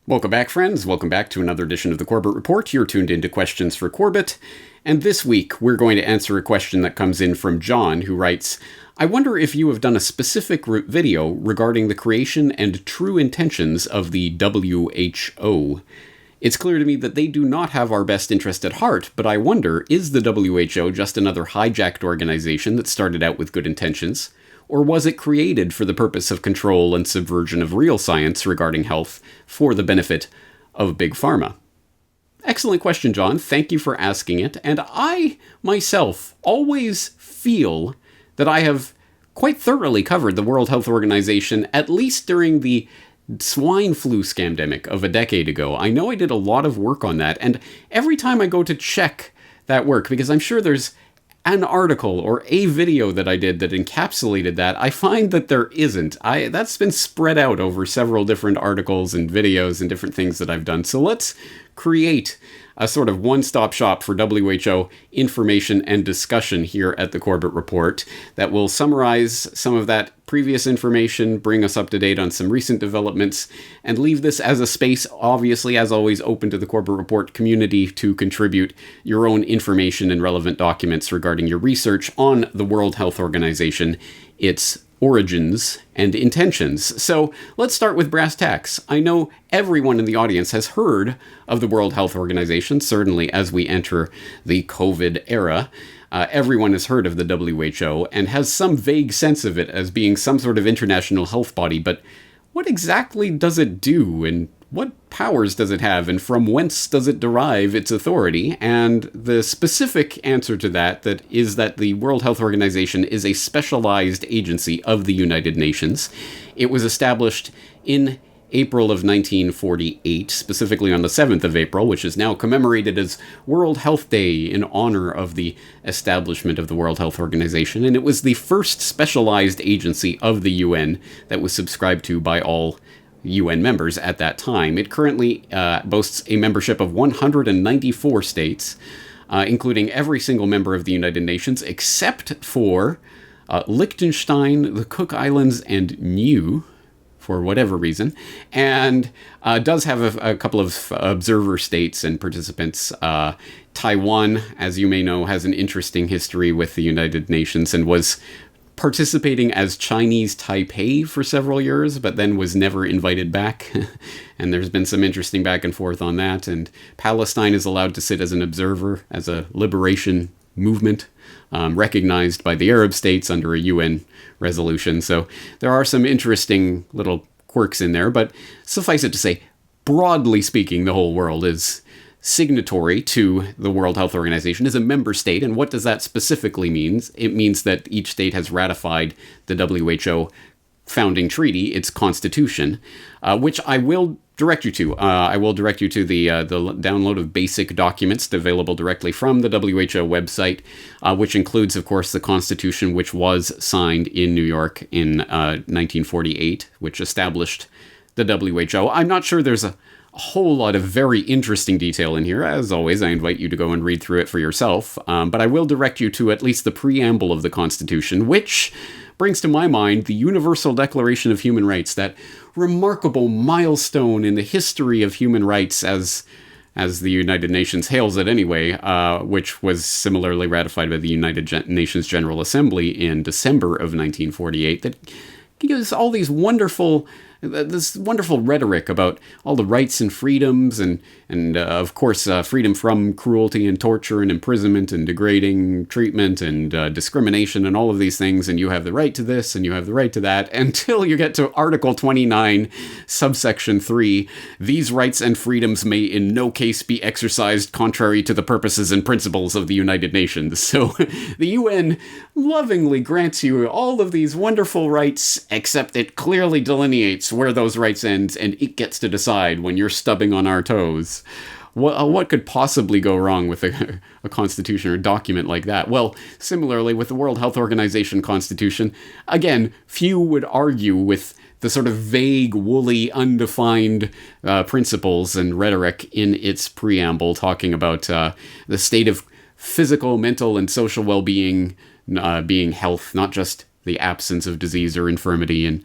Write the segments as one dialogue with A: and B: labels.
A: Welcome back, friends. Welcome back to another edition of the Corbett Report. You're tuned into Questions for Corbett. And this week, we're going to answer a question that comes in from John, who writes, I wonder if you have done a specific video regarding the creation and true intentions of the WHO. It's clear to me that they do not have our best interest at heart, but I wonder, is the WHO just another hijacked organization that started out with good intentions? Or was it created for the purpose of control and subversion of real science regarding health for the benefit of Big Pharma? Excellent question, John. Thank you for asking it. And I, myself, always feel that I have quite thoroughly covered the World Health Organization, at least during the swine flu scamdemic of a decade ago. I know I did a lot of work on that, and every time I go to check that work, because I'm sure there's an article or a video that I did that encapsulated that, I find that there isn't. That's been spread out over several different articles and videos and different things that I've done. So let's create a sort of one-stop shop for WHO information and discussion here at the Corbett Report that will summarize some of that previous information, bring us up to date on some recent developments, and leave this as a space, obviously, as always, open to the Corbett Report community to contribute your own information and relevant documents regarding your research on the World Health Organization, its origins and intentions. So let's start with brass tacks. I know everyone in the audience has heard of the World Health Organization, certainly as we enter the COVID era. Everyone has heard of the WHO and has some vague sense of it as being some sort of international health body, but what exactly does it do, and what powers does it have, and from whence does it derive its authority? And the specific answer to that is that the World Health Organization is a specialized agency of the United Nations. It was established in April of 1948, specifically on the 7th of April, which is now commemorated as World Health Day in honor of the establishment of the World Health Organization. And it was the first specialized agency of the UN that was subscribed to by all UN members at that time. It currently boasts a membership of 194 states, including every single member of the United Nations, except for Liechtenstein, the Cook Islands, and Niue, for whatever reason, and does have a couple of observer states and participants. Taiwan, as you may know, has an interesting history with the United Nations and was participating as Chinese Taipei for several years, but then was never invited back. And there's been some interesting back and forth on that. And Palestine is allowed to sit as an observer, as a liberation movement, recognized by the Arab states under a UN resolution. So there are some interesting little quirks in there, but suffice it to say, broadly speaking, the whole world is signatory to the World Health Organization, is a member state. And what does that specifically mean? It means that each state has ratified the WHO founding treaty, its constitution, which I will direct you to. I will direct you to the download of basic documents available directly from the WHO website, which includes, of course, the Constitution, which was signed in New York in 1948, which established the WHO. I'm not sure there's a whole lot of very interesting detail in here. As always, I invite you to go and read through it for yourself, but I will direct you to at least the preamble of the Constitution, which brings to my mind the Universal Declaration of Human Rights, that remarkable milestone in the history of human rights, as the United Nations hails it anyway, which was similarly ratified by the United Nations General Assembly in December of 1948, that gives all these this wonderful rhetoric about all the rights and freedoms and of course, freedom from cruelty and torture and imprisonment and degrading treatment and discrimination and all of these things. And you have the right to this and you have the right to that, until you get to Article 29, subsection 3. These rights and freedoms may in no case be exercised contrary to the purposes and principles of the United Nations. So the UN lovingly grants you all of these wonderful rights, except it clearly delineates where those rights end, and it gets to decide when you're stubbing on our toes. What could possibly go wrong with a constitution or a document like that? Well, similarly with the World Health Organization Constitution, again, few would argue with the sort of vague, woolly, undefined principles and rhetoric in its preamble, talking about the state of physical, mental, and social well-being being health, not just the absence of disease or infirmity, and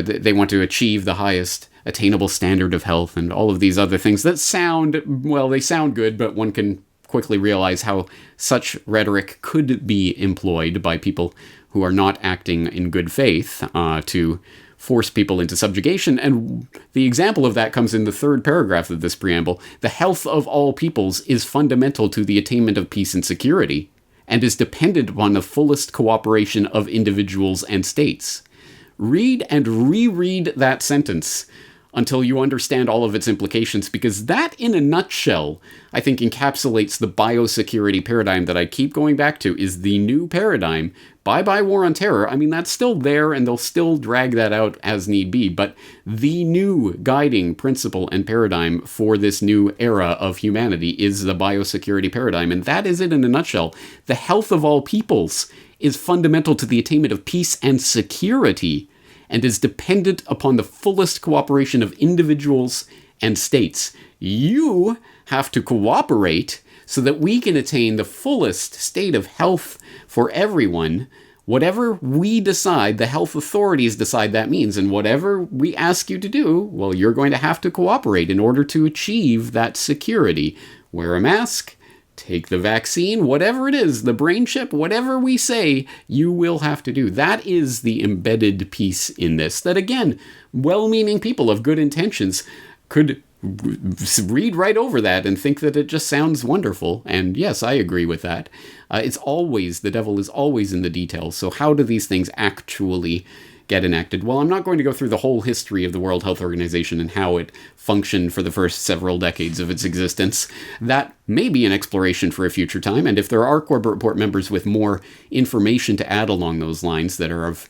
A: they want to achieve the highest attainable standard of health, and all of these other things that sound, well, they sound good, but one can quickly realize how such rhetoric could be employed by people who are not acting in good faith to force people into subjugation. And the example of that comes in the third paragraph of this preamble. The health of all peoples is fundamental to the attainment of peace and security, and is dependent upon the fullest cooperation of individuals and states. Read and reread that sentence until you understand all of its implications, because that, in a nutshell, I think encapsulates the biosecurity paradigm that I keep going back to, is the new paradigm. Bye-bye War on Terror. I mean, that's still there, and they'll still drag that out as need be, but the new guiding principle and paradigm for this new era of humanity is the biosecurity paradigm, and that is it in a nutshell. The health of all peoples is fundamental to the attainment of peace and security, and is dependent upon the fullest cooperation of individuals and states. You have to cooperate so that we can attain the fullest state of health for everyone. Whatever we decide, the health authorities decide that means, and whatever we ask you to do, well, you're going to have to cooperate in order to achieve that security. Wear a mask, take the vaccine, whatever it is, the brain chip, whatever we say, you will have to do. That is the embedded piece in this, that again, well-meaning people of good intentions could read right over that and think that it just sounds wonderful. And yes, I agree with that. The devil is always in the details. So how do these things actually get enacted? Well, I'm not going to go through the whole history of the World Health Organization and how it functioned for the first several decades of its existence. That may be an exploration for a future time, and if there are Corbett Report members with more information to add along those lines that are of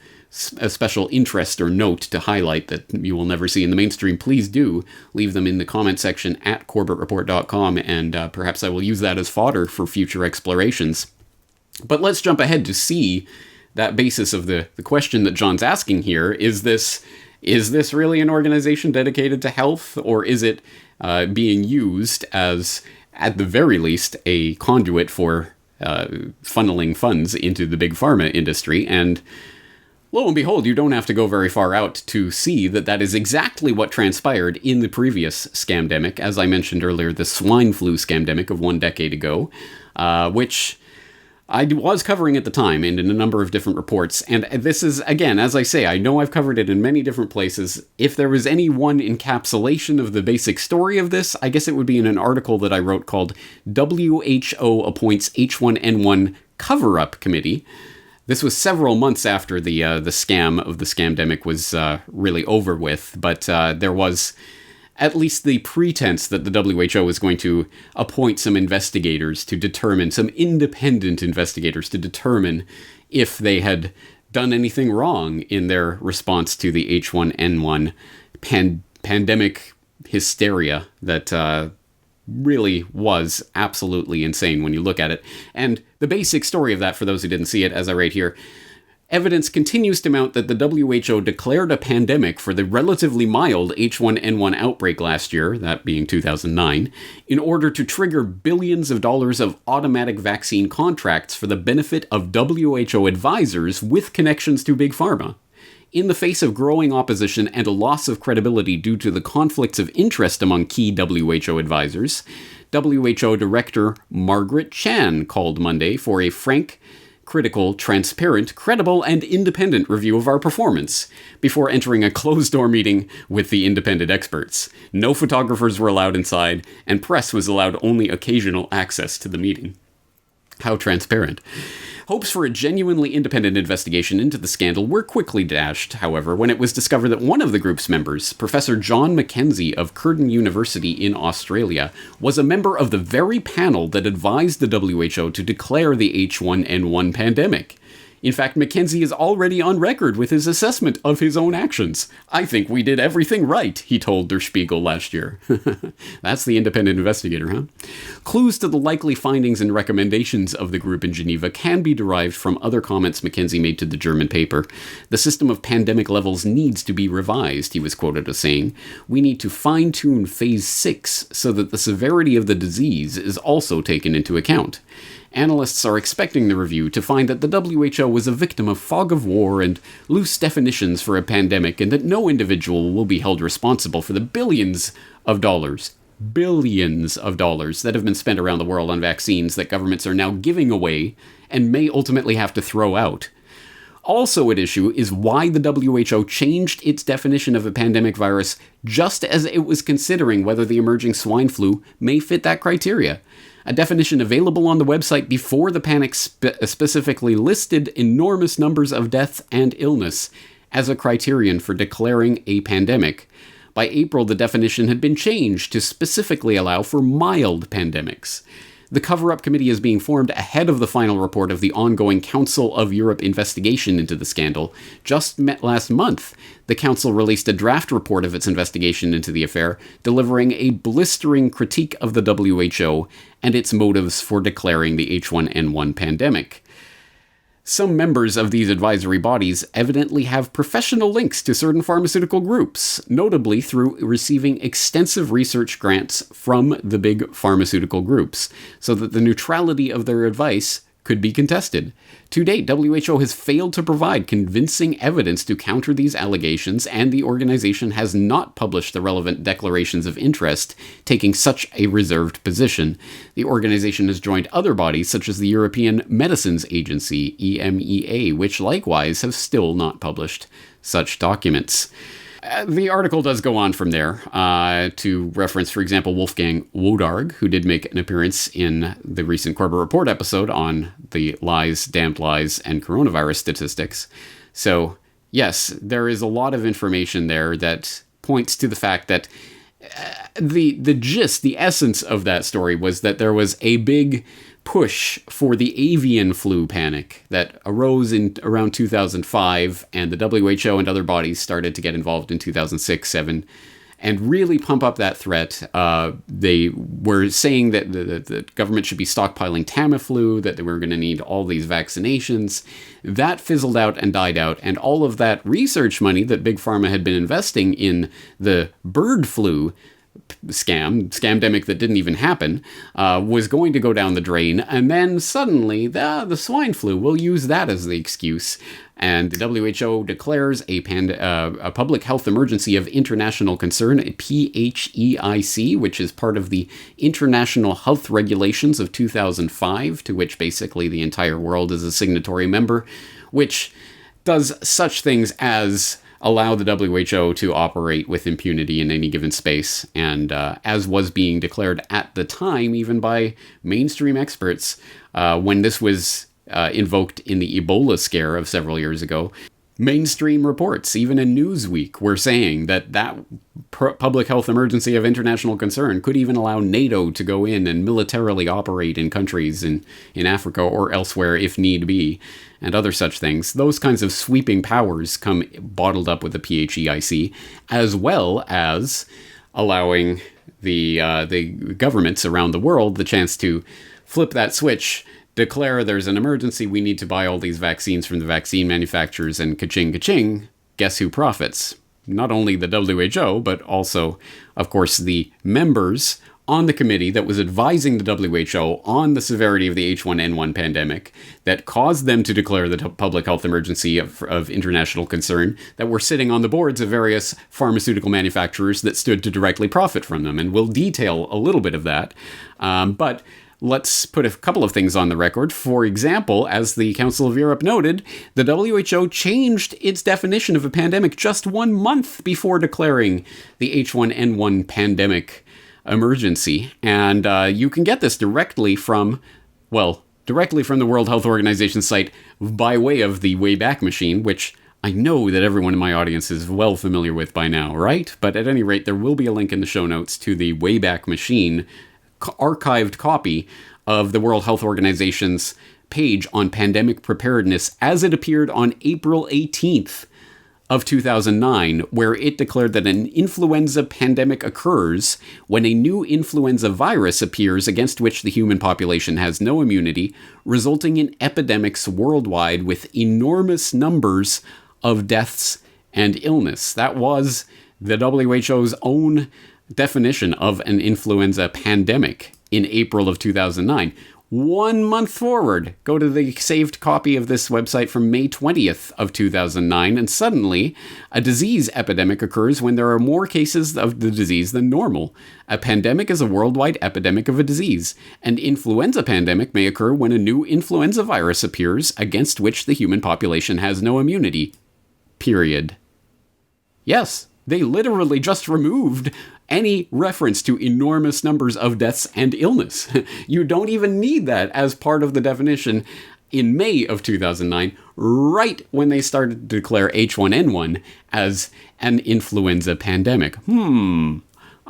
A: a special interest or note to highlight that you will never see in the mainstream, please do leave them in the comment section at corbettreport.com, and perhaps I will use that as fodder for future explorations. But let's jump ahead to see that basis of the question that John's asking here. Is this really an organization dedicated to health, or is it being used as, at the very least, a conduit for funneling funds into the big pharma industry? And lo and behold, you don't have to go very far out to see that that is exactly what transpired in the previous scamdemic. As I mentioned earlier, the swine flu scamdemic of 1 decade ago, which I was covering at the time and in a number of different reports. And this is, again, as I say, I know I've covered it in many different places. If there was any one encapsulation of the basic story of this, I guess it would be in an article that I wrote called WHO Appoints H1N1 Cover-Up Committee. This was several months after the scam of the scamdemic was really over with, but there was at least the pretense that the WHO was going to appoint some investigators to determine, some independent investigators to determine if they had done anything wrong in their response to the H1N1 pandemic hysteria that really was absolutely insane when you look at it. And the basic story of that, for those who didn't see it, as I write here, evidence continues to mount that the WHO declared a pandemic for the relatively mild H1N1 outbreak last year, that being 2009, in order to trigger billions of dollars of automatic vaccine contracts for the benefit of WHO advisors with connections to Big Pharma. In the face of growing opposition and a loss of credibility due to the conflicts of interest among key WHO advisors, WHO Director Margaret Chan called Monday for a frank, critical, transparent, credible, and independent review of our performance before entering a closed-door meeting with the independent experts. No photographers were allowed inside, and press was allowed only occasional access to the meeting. How transparent. Hopes for a genuinely independent investigation into the scandal were quickly dashed, however, when it was discovered that one of the group's members, Professor John Mackenzie of Curtin University in Australia, was a member of the very panel that advised the WHO to declare the H1N1 pandemic. In fact, Mackenzie is already on record with his assessment of his own actions. "I think we did everything right," he told Der Spiegel last year. That's the independent investigator, huh? Clues to the likely findings and recommendations of the group in Geneva can be derived from other comments Mackenzie made to the German paper. "The system of pandemic levels needs to be revised," he was quoted as saying. "We need to fine-tune phase 6 so that the severity of the disease is also taken into account." analysts are expecting the review to find that the WHO was a victim of fog of war and loose definitions for a pandemic, and that no individual will be held responsible for the billions of dollars that have been spent around the world on vaccines that governments are now giving away and may ultimately have to throw out. Also at issue is why the WHO changed its definition of a pandemic virus just as it was considering whether the emerging swine flu may fit that criteria. A definition available on the website before the panic specifically listed enormous numbers of death and illness as a criterion for declaring a pandemic. By April, the definition had been changed to specifically allow for mild pandemics. The cover-up committee is being formed ahead of the final report of the ongoing Council of Europe investigation into the scandal. Just last month, the Council released a draft report of its investigation into the affair, delivering a blistering critique of the WHO and its motives for declaring the H1N1 pandemic. Some members of these advisory bodies evidently have professional links to certain pharmaceutical groups, notably through receiving extensive research grants from the big pharmaceutical groups, so that the neutrality of their advice could be contested. To date, WHO has failed to provide convincing evidence to counter these allegations, and the organization has not published the relevant declarations of interest, taking such a reserved position. The organization has joined other bodies, such as the European Medicines Agency, EMEA, which likewise have still not published such documents. The article does go on from there to reference, for example, Wolfgang Wodarg, who did make an appearance in the recent Corbett Report episode on the lies, damned lies, and coronavirus statistics. So, yes, there is a lot of information there that points to the fact that the gist, the essence of that story was that there was a big push for the avian flu panic that arose in around 2005, and the WHO and other bodies started to get involved in 2006-07 and really pump up that threat. They were saying that the government should be stockpiling Tamiflu, that they were going to need all these vaccinations. That fizzled out and died out, and all of that research money that Big Pharma had been investing in the bird flu scamdemic that didn't even happen, was going to go down the drain, and then suddenly the swine flu, will use that as the excuse, and the WHO declares a public health emergency of international concern, a PHEIC, which is part of the International Health Regulations of 2005, to which basically the entire world is a signatory member, which does such things as allow the WHO to operate with impunity in any given space, and as was being declared at the time, even by mainstream experts, when this was invoked in the Ebola scare of several years ago. Mainstream reports, even in Newsweek, were saying that public health emergency of international concern could even allow NATO to go in and militarily operate in countries in Africa or elsewhere if need be, and other such things. Those kinds of sweeping powers come bottled up with the PHEIC, as well as allowing the governments around the world the chance to flip that switch, declare there's an emergency, we need to buy all these vaccines from the vaccine manufacturers, and ka-ching, ka-ching, guess who profits? Not only the WHO, but also, of course, the members on the committee that was advising the WHO on the severity of the H1N1 pandemic that caused them to declare the public health emergency of international concern, that were sitting on the boards of various pharmaceutical manufacturers that stood to directly profit from them. And we'll detail a little bit of that. But let's put a couple of things on the record. For example, as the Council of Europe noted, the WHO changed its definition of a pandemic just 1 month before declaring the H1N1 pandemic emergency. And you can get this directly from the World Health Organization site by way of the Wayback Machine, which I know that everyone in my audience is well familiar with by now, right? But at any rate, there will be a link in the show notes to the Wayback Machine archived copy of the World Health Organization's page on pandemic preparedness as it appeared on April 18th of 2009, where it declared that an influenza pandemic occurs when a new influenza virus appears against which the human population has no immunity, resulting in epidemics worldwide with enormous numbers of deaths and illness. That was the WHO's own definition of an influenza pandemic in April of 2009. 1 month forward. Go to the saved copy of this website from May 20th of 2009, and suddenly a disease epidemic occurs when there are more cases of the disease than normal. A pandemic is a worldwide epidemic of a disease. An influenza pandemic may occur when a new influenza virus appears against which the human population has no immunity. Period. Yes, they literally just removed any reference to enormous numbers of deaths and illness. You don't even need that as part of the definition in May of 2009, right when they started to declare H1N1 as an influenza pandemic.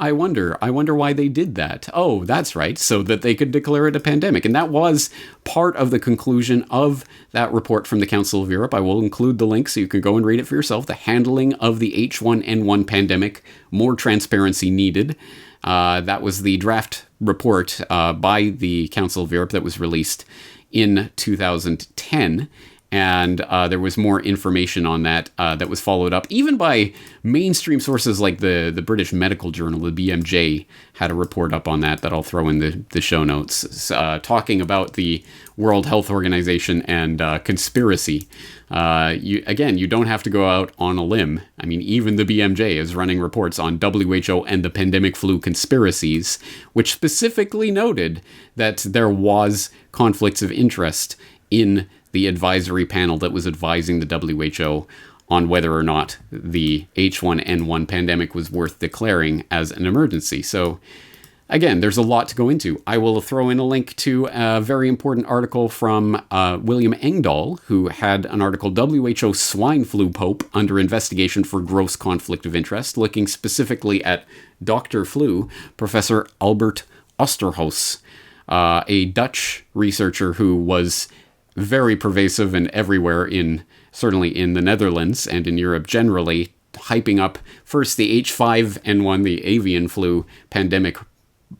A: I wonder why they did that. Oh, that's right, so that they could declare it a pandemic. And that was part of the conclusion of that report from the Council of Europe. I will include the link so you can go and read it for yourself. The handling of the H1N1 pandemic, more transparency needed. That was the draft report by the Council of Europe that was released in 2010. And there was more information on that that was followed up, even by mainstream sources like the British Medical Journal, the BMJ, had a report up on that I'll throw in the show notes, talking about the World Health Organization and conspiracy. You don't have to go out on a limb. I mean, even the BMJ is running reports on WHO and the pandemic flu conspiracies, which specifically noted that there was conflicts of interest in the advisory panel that was advising the WHO on whether or not the H1N1 pandemic was worth declaring as an emergency. So, again, there's a lot to go into. I will throw in a link to a very important article from William Engdahl, who had an article, WHO Swine Flu Pope Under Investigation for Gross Conflict of Interest, looking specifically at Dr. Flu, Professor Albert Osterhaus, a Dutch researcher who was very pervasive and everywhere, certainly in the Netherlands and in Europe generally, hyping up first the H5N1, the avian flu pandemic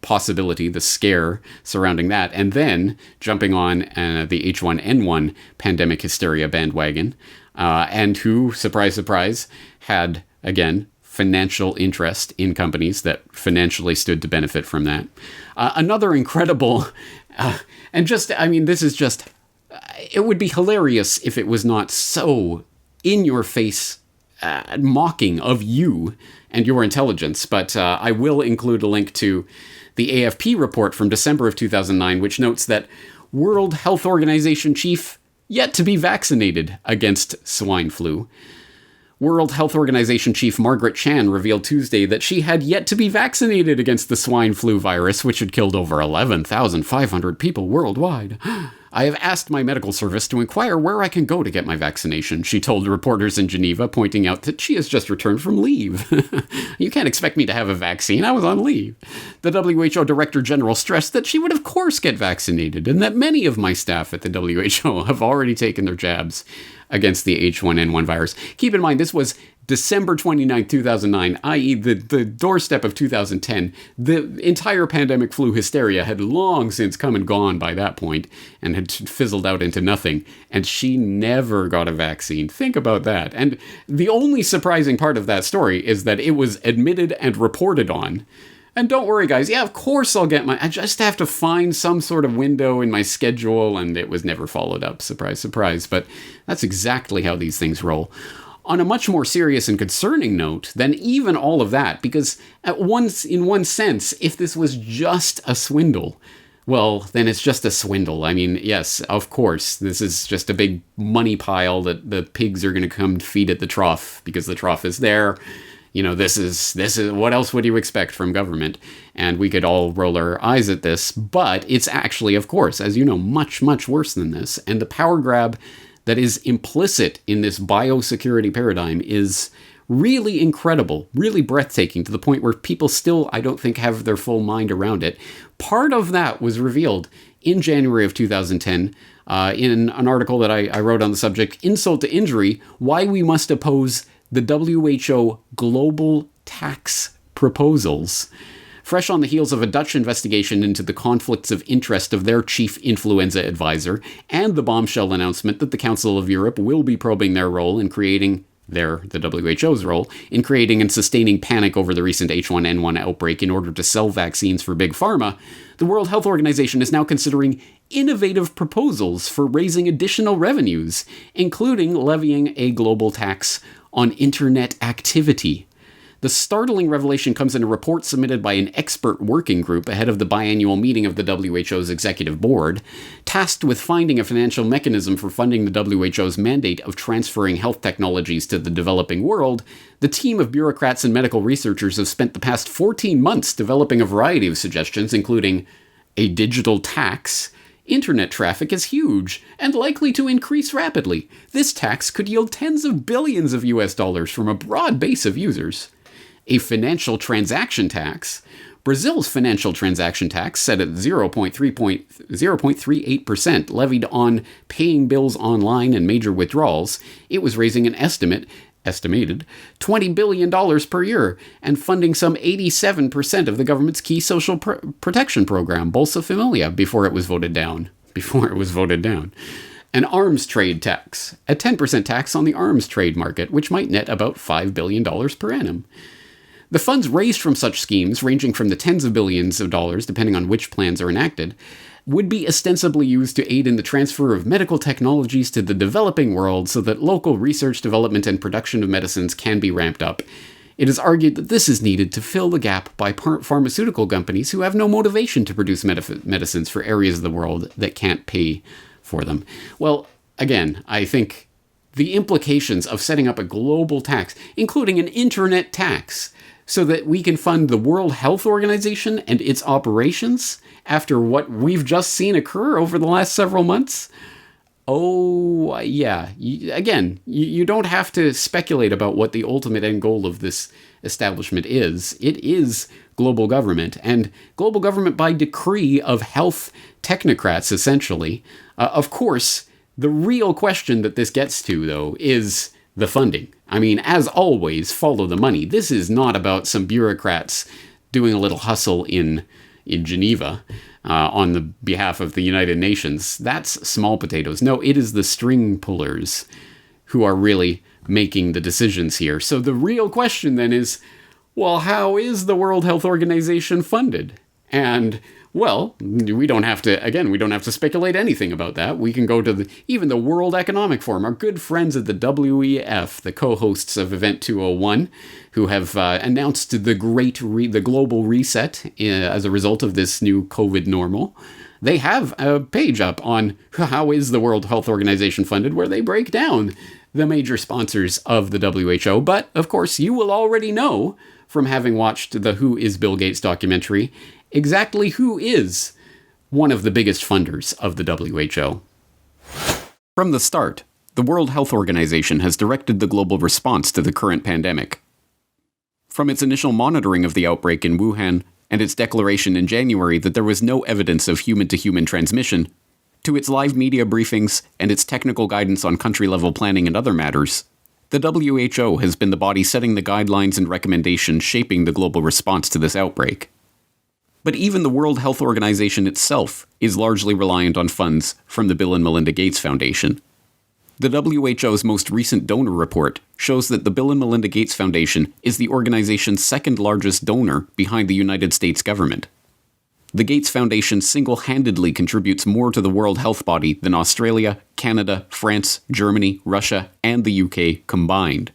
A: possibility, the scare surrounding that, and then jumping on the H1N1 pandemic hysteria bandwagon, and who, surprise, surprise, had, again, financial interest in companies that financially stood to benefit from that. Another incredible, this is just... It would be hilarious if it was not so in-your-face mocking of you and your intelligence, but I will include a link to the AFP report from December of 2009, which notes that World Health Organization chief yet to be vaccinated against swine flu. World Health Organization chief Margaret Chan revealed Tuesday that she had yet to be vaccinated against the swine flu virus, which had killed over 11,500 people worldwide. I have asked my medical service to inquire where I can go to get my vaccination, she told reporters in Geneva, pointing out that she has just returned from leave. You can't expect me to have a vaccine. I was on leave. The WHO Director General stressed that she would of course get vaccinated and that many of my staff at the WHO have already taken their jabs against the H1N1 virus. Keep in mind, this was December 29, 2009, i.e. the doorstep of 2010. The entire pandemic flu hysteria had long since come and gone by that point and had fizzled out into nothing. And she never got a vaccine. Think about that. And the only surprising part of that story is that it was admitted and reported on. And don't worry, guys. Yeah, of course I'll get I just have to find some sort of window in my schedule, and it was never followed up. Surprise, surprise. But that's exactly how these things roll. On a much more serious and concerning note than even all of that, because in one sense, if this was just a swindle, well, then it's just a swindle. I mean, yes, of course, this is just a big money pile that the pigs are going to come feed at the trough because the trough is there. You know, this is what else would you expect from government? And we could all roll our eyes at this, but it's actually, of course, as you know, much, much worse than this. And the power grab that is implicit in this biosecurity paradigm is really incredible, really breathtaking, to the point where people still, I don't think, have their full mind around it. Part of that was revealed in January of 2010 in an article that I wrote on the subject, Insult to Injury, Why We Must Oppose the WHO Global Tax Proposals. Fresh on the heels of a Dutch investigation into the conflicts of interest of their chief influenza advisor, and the bombshell announcement that the Council of Europe will be probing their role in creating the WHO's role, in creating and sustaining panic over the recent H1N1 outbreak in order to sell vaccines for Big Pharma, the World Health Organization is now considering innovative proposals for raising additional revenues, including levying a global tax on internet activity. The startling revelation comes in a report submitted by an expert working group ahead of the biannual meeting of the WHO's executive board, tasked with finding a financial mechanism for funding the WHO's mandate of transferring health technologies to the developing world. The team of bureaucrats and medical researchers have spent the past 14 months developing a variety of suggestions, including a digital tax. Internet traffic is huge and likely to increase rapidly. This tax could yield tens of billions of US dollars from a broad base of users. A financial transaction tax. Brazil's financial transaction tax, set at 0.38% levied on paying bills online and major withdrawals, it was raising an estimated $20 billion per year and funding some 87% of the government's key social protection program, Bolsa Familia, before it was voted down. An arms trade tax, a 10% tax on the arms trade market, which might net about $5 billion per annum. The funds raised from such schemes, ranging from the tens of billions of dollars, depending on which plans are enacted, would be ostensibly used to aid in the transfer of medical technologies to the developing world so that local research, development, and production of medicines can be ramped up. It is argued that this is needed to fill the gap by pharmaceutical companies who have no motivation to produce medicines for areas of the world that can't pay for them. Well, again, I think the implications of setting up a global tax, including an internet tax, so that we can fund the World Health Organization and its operations after what we've just seen occur over the last several months? Oh, yeah. You don't have to speculate about what the ultimate end goal of this establishment is. It is global government, and global government by decree of health technocrats, essentially. Of course, the real question that this gets to, though, is the funding. I mean, as always, follow the money. This is not about some bureaucrats doing a little hustle in Geneva on the behalf of the United Nations. That's small potatoes. No, it is the string pullers who are really making the decisions here. So the real question then is, well, how is the World Health Organization funded? And well, we don't have to speculate anything about that. We can go to even the World Economic Forum, our good friends at the WEF, the co-hosts of Event 201, who have announced the global reset as a result of this new COVID normal. They have a page up on how is the World Health Organization funded, where they break down the major sponsors of the WHO. But, of course, you will already know from having watched the Who is Bill Gates documentary exactly who is one of the biggest funders of the WHO. From the start, the World Health Organization has directed the global response to the current pandemic. From its initial monitoring of the outbreak in Wuhan and its declaration in January that there was no evidence of human-to-human transmission, to its live media briefings and its technical guidance on country-level planning and other matters, the WHO has been the body setting the guidelines and recommendations shaping the global response to this outbreak. But even the World Health Organization itself is largely reliant on funds from the Bill and Melinda Gates Foundation. The WHO's most recent donor report shows that the Bill and Melinda Gates Foundation is the organization's second largest donor behind the United States government. The Gates Foundation single-handedly contributes more to the World Health Body than Australia, Canada, France, Germany, Russia, and the UK combined.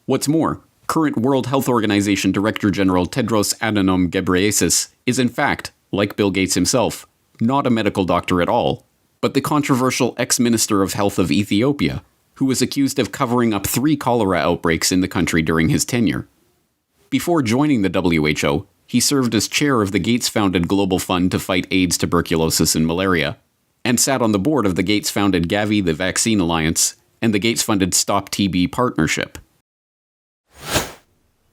A: What's more, current World Health Organization Director General Tedros Adhanom Ghebreyesus is in fact, like Bill Gates himself, not a medical doctor at all, but the controversial ex-Minister of Health of Ethiopia, who was accused of covering up 3 cholera outbreaks in the country during his tenure. Before joining the WHO, he served as chair of the Gates-founded Global Fund to fight AIDS, tuberculosis, and malaria, and sat on the board of the Gates-founded Gavi, the Vaccine Alliance, and the Gates-funded Stop TB Partnership.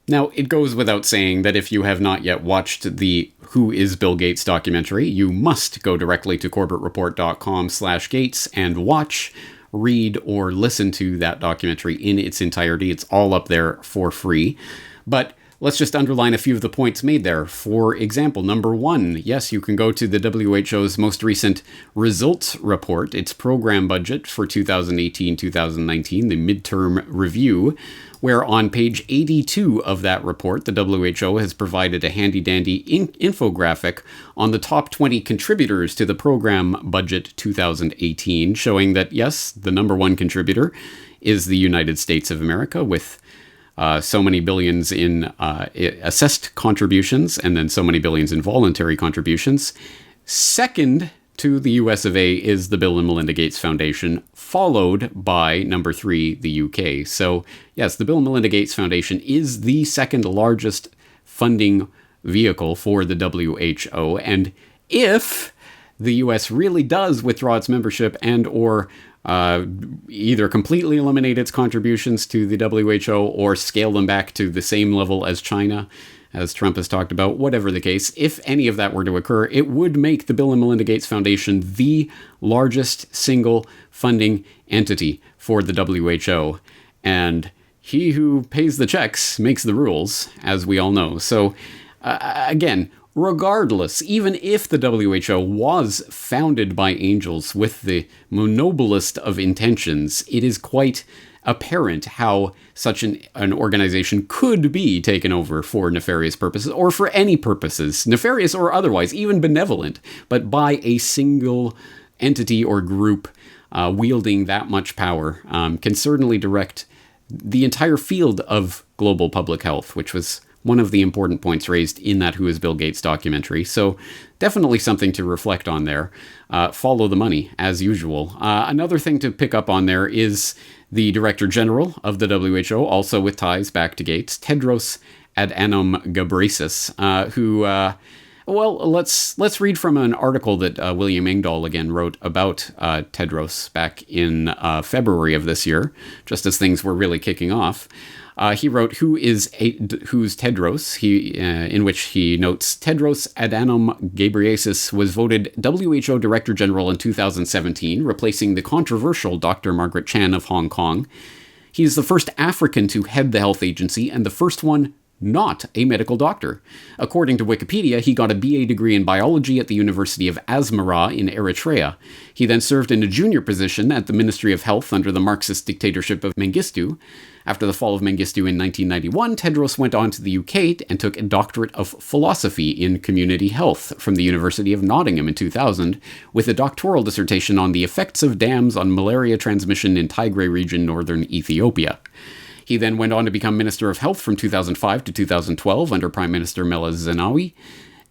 A: Now, it goes without saying that if you have not yet watched the Who is Bill Gates documentary, you must go directly to corbettreport.com/Gates and watch, read, or listen to that documentary in its entirety. It's all up there for free. But let's just underline a few of the points made there. For example, number one, yes, you can go to the WHO's most recent results report, its program budget for 2018-2019, the midterm review, where on page 82 of that report, the WHO has provided a handy-dandy infographic on the top 20 contributors to the program budget 2018, showing that, yes, the number one contributor is the United States of America, with so many billions in assessed contributions, and then so many billions in voluntary contributions. Second to the US of A is the Bill and Melinda Gates Foundation, followed by number 3, the UK. So yes, the Bill and Melinda Gates Foundation is the second largest funding vehicle for the WHO. And if the US really does withdraw its membership and or either completely eliminate its contributions to the WHO or scale them back to the same level as China, as Trump has talked about, whatever the case, if any of that were to occur, it would make the Bill and Melinda Gates Foundation the largest single funding entity for the WHO. And he who pays the checks makes the rules, as we all know. So, again, regardless, even if the WHO was founded by angels with the noblest of intentions, it is quite apparent how such an organization could be taken over for nefarious purposes, or for any purposes, nefarious or otherwise, even benevolent, but by a single entity or group wielding that much power can certainly direct the entire field of global public health, which was one of the important points raised in that Who is Bill Gates documentary. So definitely something to reflect on there. Follow the money, as usual. Another thing to pick up on there is the Director General of the WHO, also with ties back to Gates, Tedros Adhanom Ghebreyesus, who, well, let's read from an article that William Engdahl again wrote about Tedros back in February of this year, just as things were really kicking off. He wrote, Who's Tedros? In which he notes, Tedros Adhanom Ghebreyesus was voted WHO Director General in 2017, replacing the controversial Dr. Margaret Chan of Hong Kong. He is the first African to head the health agency and the first one not a medical doctor. According to Wikipedia, he got a BA degree in biology at the University of Asmara in Eritrea. He then served in a junior position at the Ministry of Health under the Marxist dictatorship of Mengistu. After the fall of Mengistu in 1991, Tedros went on to the UK and took a doctorate of philosophy in community health from the University of Nottingham in 2000, with a doctoral dissertation on the effects of dams on malaria transmission in Tigray region, northern Ethiopia. He then went on to become Minister of Health from 2005 to 2012 under Prime Minister Meles Zenawi.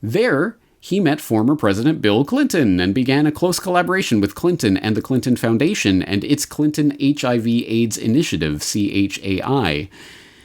A: There, he met former President Bill Clinton and began a close collaboration with Clinton and the Clinton Foundation and its Clinton HIV/AIDS Initiative, CHAI.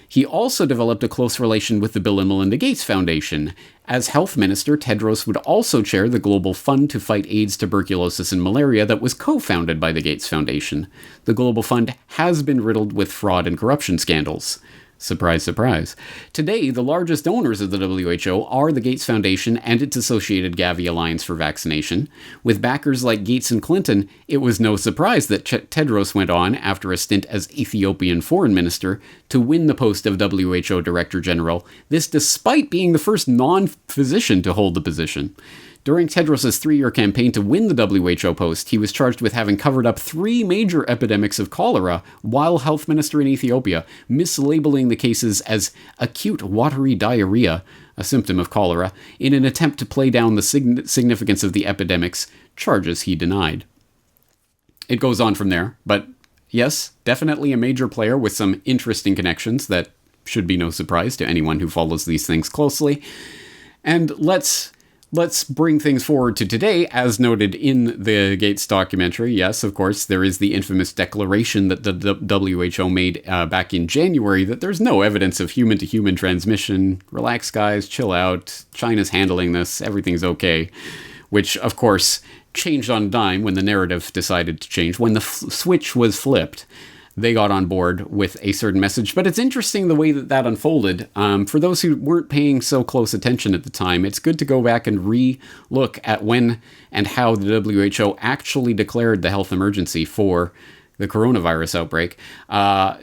A: He also developed a close relation with the Bill and Melinda Gates Foundation. As health minister, Tedros would also chair the Global Fund to Fight AIDS, Tuberculosis, and Malaria that was co-founded by the Gates Foundation. The Global Fund has been riddled with fraud and corruption scandals. Surprise, surprise. Today, the largest owners of the WHO are the Gates Foundation and its associated Gavi Alliance for Vaccination. With backers like Gates and Clinton, it was no surprise that Tedros went on, after a stint as Ethiopian foreign minister, to win the post of WHO Director General, this despite being the first non-physician to hold the position. During Tedros' 3-year campaign to win the WHO post, he was charged with having covered up 3 major epidemics of cholera while health minister in Ethiopia, mislabeling the cases as acute watery diarrhea, a symptom of cholera, in an attempt to play down the significance of the epidemics, charges he denied. It goes on from there, but yes, definitely a major player with some interesting connections that should be no surprise to anyone who follows these things closely. And let's bring things forward to today, as noted in the Gates documentary. Yes, of course, there is the infamous declaration that the WHO made back in January that there's no evidence of human-to-human transmission. Relax, guys, chill out. China's handling this. Everything's okay. Which, of course, changed on a dime when the narrative decided to change. When the switch was flipped, they got on board with a certain message. But it's interesting the way that unfolded. For those who weren't paying so close attention at the time, it's good to go back and re-look at when and how the WHO actually declared the health emergency for the coronavirus outbreak.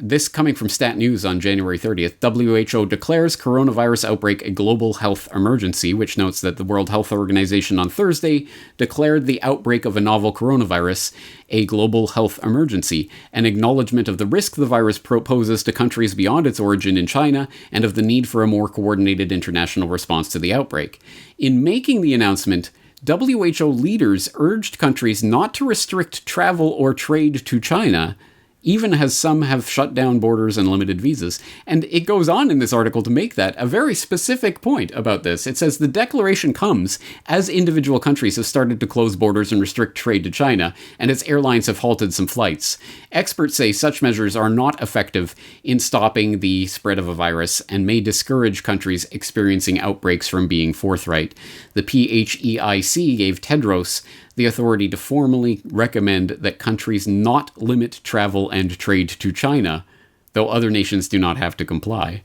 A: This coming from Stat News on January 30th. WHO declares coronavirus outbreak a global health emergency, which notes that the World Health Organization on Thursday declared the outbreak of a novel coronavirus a global health emergency, an acknowledgement of the risk the virus poses to countries beyond its origin in China, and of the need for a more coordinated international response to the outbreak. In making the announcement, WHO leaders urged countries not to restrict travel or trade to China, even as some have shut down borders and limited visas. And it goes on in this article to make that a very specific point about this. It says the declaration comes as individual countries have started to close borders and restrict trade to China, and its airlines have halted some flights. Experts say such measures are not effective in stopping the spread of a virus and may discourage countries experiencing outbreaks from being forthright. The PHEIC gave Tedros the authority to formally recommend that countries not limit travel and trade to China, though other nations do not have to comply.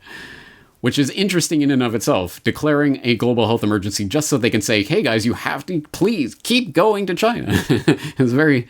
A: Which is interesting in and of itself, declaring a global health emergency just so they can say, hey guys, you have to please keep going to China. It's a very,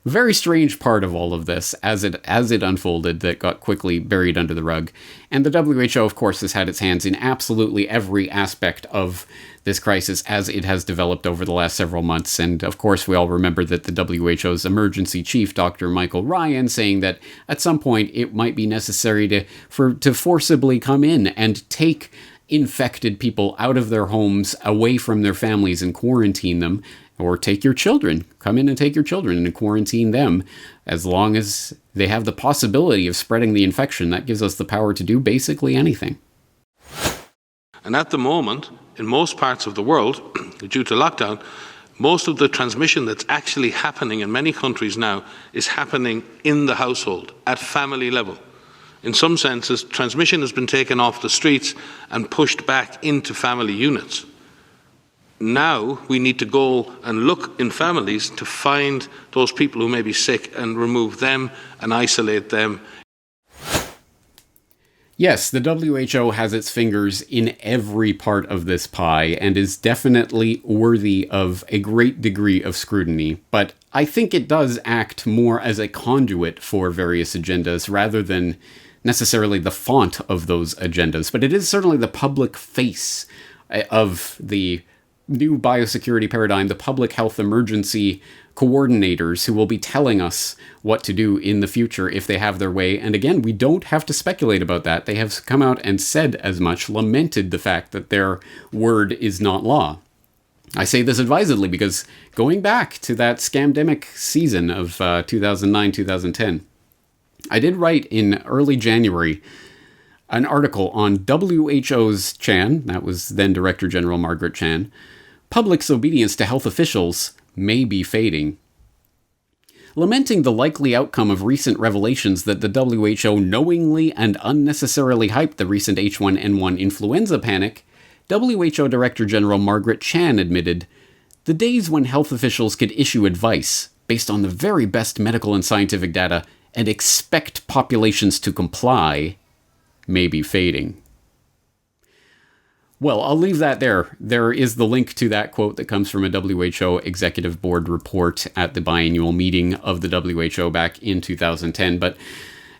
A: very strange part of all of this as it unfolded that got quickly buried under the rug. And the WHO, of course, has had its hands in absolutely every aspect of this crisis as it has developed over the last several months. And of course, we all remember that the WHO's emergency chief, Dr. Michael Ryan, saying that at some point it might be necessary to forcibly come in and take infected people out of their homes, away from their families, and quarantine them. Or take your children, come in and take your children and quarantine them as long as they have the possibility of spreading the infection. That gives us the power to do basically anything.
B: And at the moment, in most parts of the world, due to lockdown, most of the transmission that's actually happening in many countries now is happening in the household, at family level. In some senses, transmission has been taken off the streets and pushed back into family units. Now we need to go and look in families to find those people who may be sick and remove them and isolate them.
A: Yes, the WHO has its fingers in every part of this pie and is definitely worthy of a great degree of scrutiny, but I think it does act more as a conduit for various agendas rather than necessarily the font of those agendas, but it is certainly the public face of the new biosecurity paradigm, the public health emergency coordinators who will be telling us what to do in the future if they have their way. And again, we don't have to speculate about that. They have come out and said as much, lamented the fact that their word is not law. I say this advisedly because going back to that scamdemic season of 2009-2010, I did write in early January an article on WHO's Chan, that was then Director General Margaret Chan, public's obedience to health officials may be fading. Lamenting the likely outcome of recent revelations that the WHO knowingly and unnecessarily hyped the recent H1N1 influenza panic, WHO Director General Margaret Chan admitted, "The days when health officials could issue advice based on the very best medical and scientific data and expect populations to comply may be fading." Well, I'll leave that there. There is the link to that quote that comes from a WHO Executive Board report at the biannual meeting of the WHO back in 2010, but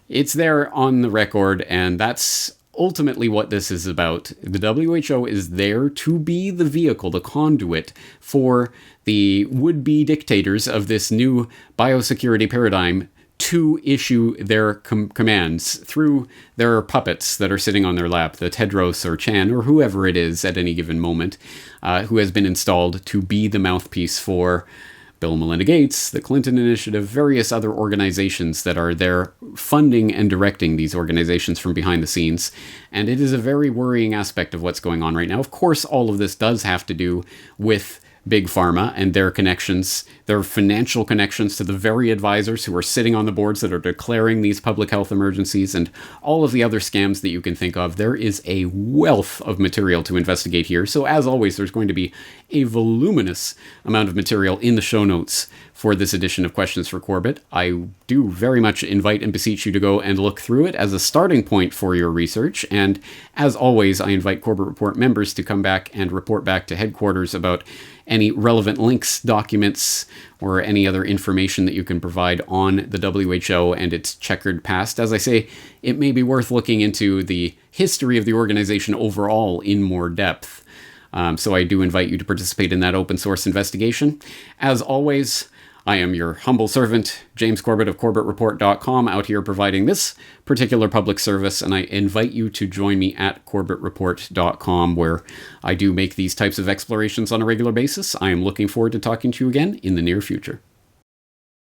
A: it's there on the record, and that's ultimately what this is about. The WHO is there to be the vehicle, the conduit for the would-be dictators of this new biosecurity paradigm to issue their commands through their puppets that are sitting on their lap, the Tedros or Chan or whoever it is at any given moment, who has been installed to be the mouthpiece for Bill and Melinda Gates, the Clinton Initiative, various other organizations that are there funding and directing these organizations from behind the scenes. And it is a very worrying aspect of what's going on right now. Of course, all of this does have to do with Big Pharma and their connections, their financial connections to the very advisors who are sitting on the boards that are declaring these public health emergencies and all of the other scams that you can think of. There is a wealth of material to investigate here. So as always, there's going to be a voluminous amount of material in the show notes for this edition of Questions for Corbett. I do very much invite and beseech you to go and look through it as a starting point for your research. And as always, I invite Corbett Report members to come back and report back to headquarters about any relevant links, documents, or any other information that you can provide on the WHO and its checkered past. As I say, it may be worth looking into the history of the organization overall in more depth. So I do invite you to participate in that open source investigation. As always, I am your humble servant, James Corbett of CorbettReport.com, out here providing this particular public service, and I invite you to join me at CorbettReport.com, where I do make these types of explorations on a regular basis. I am looking forward to talking to you again in the near future.